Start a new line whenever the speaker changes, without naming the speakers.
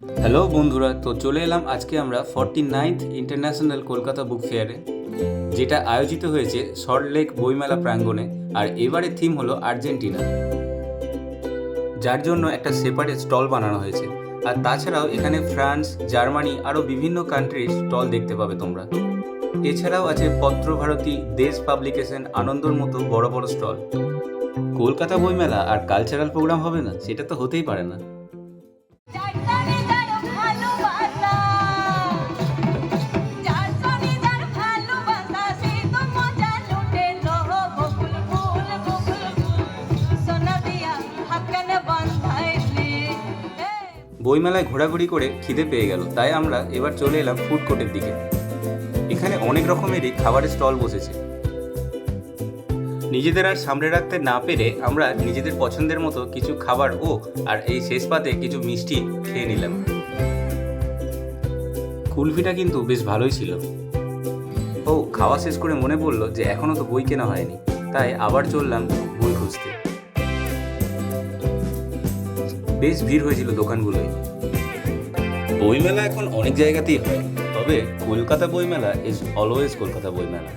Hello বন্ধুরা, তো চলে এলাম আজকে আমরা 49th ইন্টারন্যাশনাল কলকাতা বুক ফেয়ারে, যেটা আয়োজিত হয়েছে সল্টলেক বইমেলা প্রাঙ্গণে। আর এবারের থিম হলো আর্জেন্টিনা, যার জন্য একটা সেপারেট স্টল বানানো হয়েছে। আর তাছাড়াও এখানে ফ্রান্স, জার্মানি আরও বিভিন্ন কান্ট্রির স্টল দেখতে পাবে তোমরা। এছাড়াও আছে পত্রভারতী, দেশ পাবলিকেশন, আনন্দর মতো বড় বড় স্টল। কলকাতা বইমেলা আর কালচারাল প্রোগ্রাম হবে না, সেটা তো হতেই পারে না। বইমেলায় ঘোরাঘুরি করে খিদে পেয়ে গেল, তাই আমরা এবার চলে এলাম ফুড কোর্টের দিকে। এখানে অনেক রকমেরই খাবারের স্টল বসেছে। নিজেদের আর সামনে রাখতে না পেরে আমরা নিজেদের পছন্দের মতো কিছু খাবার আর এই শেষ পাতে কিছু মিষ্টি খেয়ে নিলাম। কুলফিটা কিন্তু বেশ ভালোই ছিল। খাওয়া শেষ করে মনে পড়লো যে এখনো তো বই কেনা হয়নি, তাই আবার চললাম বই খুঁজতে। বেশ ভিড় হয়েছিল দোকানগুলোয়। বইমেলা এখন অনেক জায়গাতেই হয়, তবে কলকাতা বইমেলা ইজ অলওয়েজ কলকাতা বইমেলা।